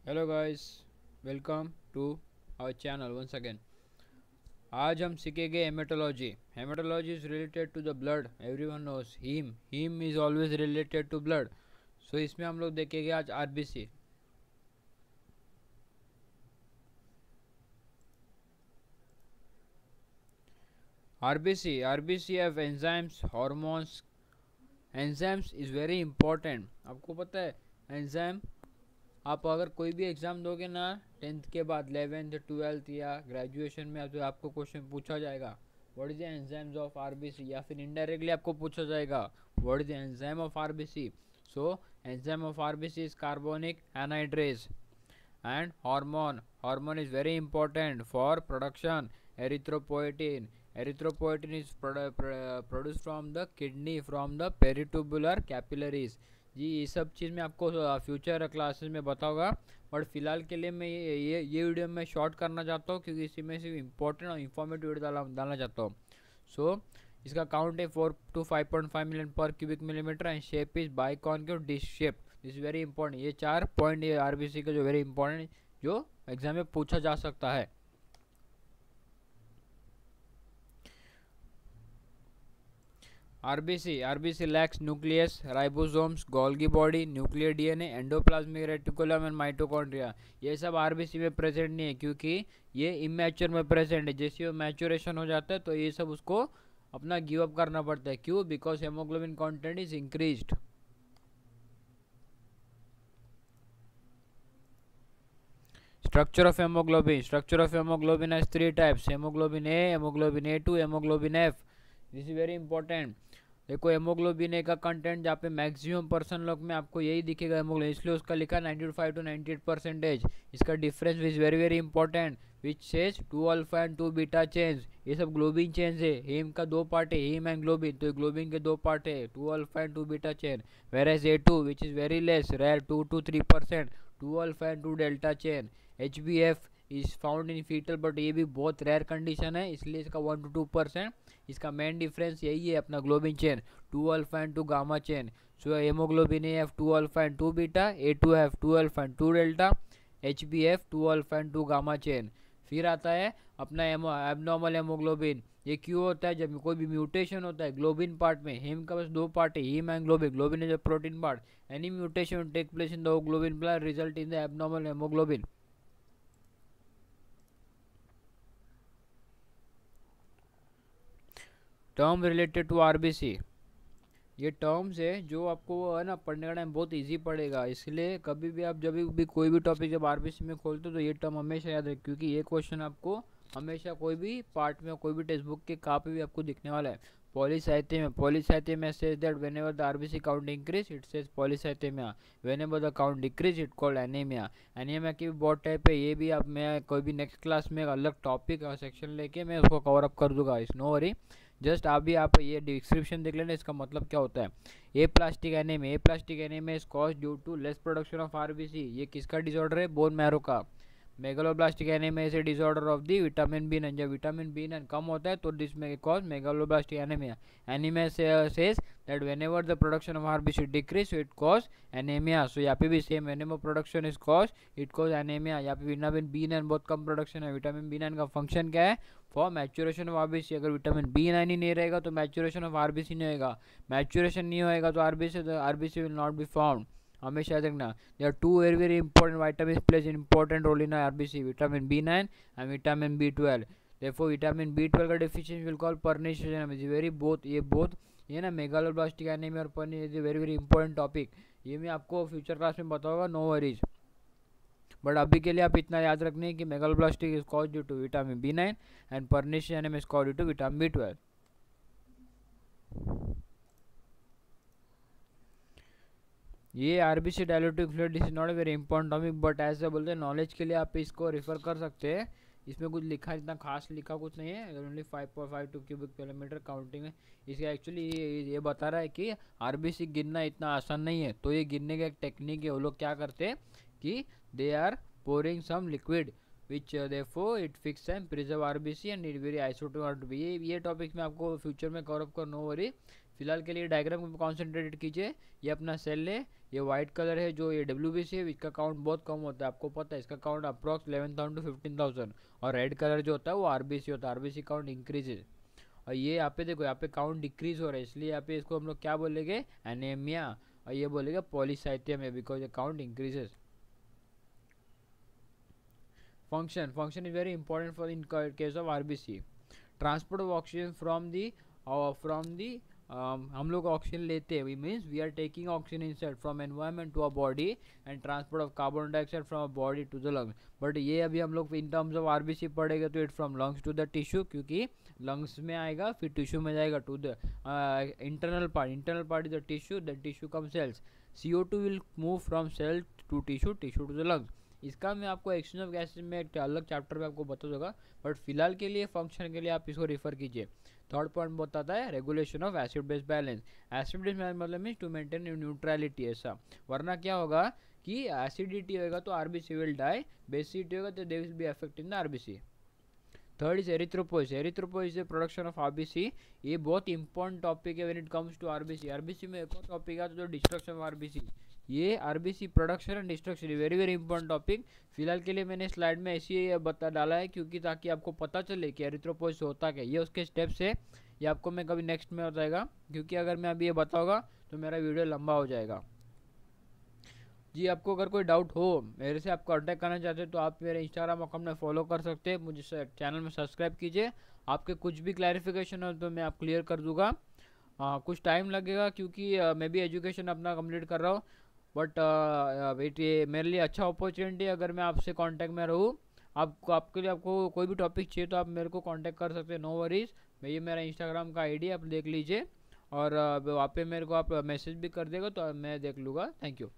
Hello guys, welcome to our channel once again. आज हम सीखेंगे haematology. Haematology is related to the blood. Everyone knows haem is always related to blood. So इसमें हम लोग देखेंगे आज RBC. RBC have enzymes, hormones. Enzymes is very important. आपको पता है एंजाइम, आप अगर कोई भी एग्ज़ाम दोगे ना 10th के बाद 11th 12th या ग्रेजुएशन में, तो आपको क्वेश्चन पूछा जाएगा what is the enzymes of RBC, या फिर इनडायरेक्टली आपको पूछा जाएगा what is the enzyme of RBC. So enzyme of RBC is carbonic anhydrase and hormone is very important for production erythropoietin is produced from the kidney, from the peritubular capillaries। जी ये सब चीज़ मैं आपको future classes में बताऊंगा, but फिलहाल के लिए मैं ये वीडियो में शॉर्ट करना चाहता हूँ क्योंकि इसी में सिर्फ इंपॉर्टेंट और इन्फॉर्मेटिव वीडियो डालना चाहता हूँ। सो इसका काउंट है 4 to 5.5 मिलियन पर cubic millimetre and shape is biconcave disc shape. This very important. ये 4 पॉइंट ये आरबीसी का जो वेरी इंपॉर्टेंट जो एग्जाम में पूछा जा सकता है। RBC lakhs nucleus, ribosomes, Golgi body, nuclear DNA, endoplasmic reticulum and mitochondria. ये सब आरबीसी में प्रेजेंट नहीं है क्योंकि ये इमैच्योर में प्रेजेंट है। जैसे वो मैच्योरेशन हो जाता है तो ये सब उसको अपना गिव अप करना पड़ता है। क्यों? Because haemoglobin content is increased. Structure of hemoglobin has three types: hemoglobin A, hemoglobin A2, hemoglobin F। This is very important. देखो हेमोग्लोबिन ए का कंटेंट जहाँ पे मैक्सिमम पर्सन लोग में आपको यही दिखेगा हेमोग्लोबिन, इसलिए उसका लिखा 95 to 98%। इसका difference is very very important which says 2 alpha and 2 beta change. ये सब ग्लोबिन चेंज है। हीम का दो पार्ट है, हीम एंड ग्लोबिन, तो ग्लोबिन के दो पार्ट है, 2 alpha and 2 beta chain. Whereas A2 which is very less rare, 2 to 3%, 2 alpha and 2 delta chain. HbF is found in fetal, but ये भी बहुत रेयर कंडीशन है, इसलिए इसका 1 to 2%। इसका मेन डिफरेंस यही है अपना globin chain, 2 alpha and 2 gamma chain. So haemoglobin A have 2 alpha and 2 beta, A2 have 2 alpha and 2 delta, HbF 2 alpha and 2 gamma chain. फिर आता है अपना एबनॉर्मल हेमोग्लोबिन। ये क्यों होता है? जब कोई भी म्यूटेशन होता है ग्लोबिन पार्ट में। हीम का बस दो पार्ट है, haem and globin. Globin is a protein part. Any mutation take place in the globin प्लार result in the abnormal haemoglobin. Term related to RBC, ये टर्म्स है जो आपको है ना पढ़ने का टाइम बहुत इजी पड़ेगा। इसलिए कभी भी आप जब भी कोई भी टॉपिक जब आरबीसी में खोलते हो तो ये टर्म हमेशा याद रखें, क्योंकि ये क्वेश्चन आपको हमेशा कोई भी पार्ट में कोई भी टेक्स्ट बुक के कहाँ पे भी आपको दिखने वाला है। Polycythaemia says that whenever the RBC count increase it says polycythaemia, whenever the count decrease it called anaemia. Anaemia की भी बहुत टाइप है, ये भी आप मैं कोई भी नेक्स्ट क्लास में अलग टॉपिक सेक्शन लेके मैं उसको कवर अप कर दूंगा। इस नो वरी, जस्ट अभी आप ये डिस्क्रिप्शन देख लेना, इसका मतलब क्या होता है। Aplastic anaemia is cause due to less production of RBC. ये किसका डिसऑर्डर है? बोन मैरो का। Megaloblastic anaemia is a disorder of the vitamin B nine. जब विटामिन बी नाइन कम होता है तो दिस में cause megaloblastic anaemia. Anaemia says that whenever the production of RBC decrease it cause anaemia. So यहाँ पे भी same, whenever production is cause it cause anaemia. यहाँ पे विटामिन बी नाइन बहुत कम प्रोडक्शन है। विटामिन बी नाइन का function क्या है? For maturation of RBC. अगर विटामिन बी नाइन ही नहीं रहेगा तो मैच्योरेशन ऑफ आरबीसी नहीं होगा। मैच्योरेशन नहीं होएगा तो RBC will not be found. हमेशा याद रखना, there are two very very important vitamin plays important role in RBC, vitamin B9 and vitamin B12। देखो विटामिन B12 का deficiency will call pernicious anaemia. Very both ये ना megaloblastic anaemia और pernicious is very very important topic. ये मैं आपको future class में बताऊंगा, नो वरीज। बट अभी के लिए आप इतना याद रखने कि megaloblastic is cause due to vitamin B9 and pernicious anaemia is cause due to vitamin B12। ये RBC dilutive fluid, this is not a very important topic, but ऐसे बोलते हैं नॉलेज के लिए आप इसको रेफर कर सकते हैं। इसमें कुछ लिखा, इतना खास लिखा कुछ नहीं है, ओनली 5.52 क्यूबिक किलोमीटर काउंटिंग है। इसका एक्चुअली ये बता रहा है कि आरबीसी गिनना इतना आसान नहीं है। तो ये गिनने का एक टेक्निक है। वो लोग क्या करते हैं कि they are pouring some liquid which therefore it fix and preserve RBC and it very isotope. ये टॉपिक में आपको फ्यूचर में कवर अप कर, नो वरी। फिलहाल के लिए डायग्राम को कॉन्सेंट्रेट कीजिए। ये अपना सेल है, ये वाइट कलर है जो ये WBC है, इसका काउंट बहुत कम होता है, आपको पता है इसका काउंट अप्रॉक्स 11,000 to 15,000। और रेड कलर जो होता है वो RBC होता है, RBC काउंट इंक्रीजेज। और ये यहाँ पे देखो, यहाँ पे काउंट डिक्रीज हो रहा है, इसलिए यहाँ पे इसको हम लोग क्या बोलेंगे, एनीमिया। और ये बोलेगा पॉलीसाइथियम, बिकॉज ये count increases. function is very important for in case of RBC। Transport of oxygen from the हम लोग ऑक्सीजन लेते हैं, means we are taking oxygen inside from environment to a body and transport of carbon dioxide from a body to the lungs. But ये अभी हम लोग in terms of RBC पढ़ेगा तो it from lungs to the tissue, क्योंकि lungs में आएगा फिर टिश्यू में जाएगा to the internal part is the tissue, the tissue come cells. CO2 will move from cell to tissue to the lungs. इसका मैं आपको एक्सचेंज ऑफ गैसेज में एक अलग चैप्टर में आपको बता दूंगा, बट फिलहाल के लिए फंक्शन के लिए आप इसको रेफर कीजिए। थर्ड पॉइंट बताता है regulation of acid base balance. Acid base मतलब मीन्स टू मेंटेन न्यूट्रलिटी, ऐसा, वरना क्या होगा कि एसिडिटी होगा तो RBC विल डाई, बेसिडिटी होगा तो they will be affect in the RBC। Third is erythropoiesis. Erythropoiesis is production of RBC। ये बहुत इंपॉर्टेंट टॉपिक है when it comes to RBC। RBC में एक और टॉपिक आता है जो डिस्ट्रक्शन ऑफ RBC। ये RBC production and destruction very very important topic. फिलहाल के लिए मैंने स्लाइड में ऐसे ही बता डाला है, क्योंकि ताकि आपको पता चले कि एरिथ्रोपोइस होता क्या, ये उसके स्टेप्स है। ये आपको मैं कभी नेक्स्ट में बताएगा, क्योंकि अगर मैं अभी ये बताऊंगा तो मेरा वीडियो लंबा हो जाएगा। जी, आपको अगर कोई डाउट हो, मेरे से आप कांटेक्ट करना चाहते हैं तो आप मेरे इंस्टाग्राम अकाउंट में फॉलो कर सकते हैं, मुझे चैनल में सब्सक्राइब कीजिए। आपके कुछ भी क्लैरिफिकेशन हो तो मैं आप क्लियर कर दूंगा। कुछ टाइम लगेगा क्योंकि मैं भी एजुकेशन अपना कंप्लीट कर रहा हूँ, बट वेट, ये मेरे लिए अच्छा अपॉर्चुनिटी है अगर मैं आपसे कांटेक्ट में रहूँ। आपके लिए आपको कोई भी टॉपिक चाहिए तो आप मेरे को कांटेक्ट कर सकते हैं, नो वरीज। ये मेरा इंस्टाग्राम का ID आप देख लीजिए, और वहाँ पे मेरे को आप मैसेज भी कर देगा तो मैं देख लूँगा। Thank you.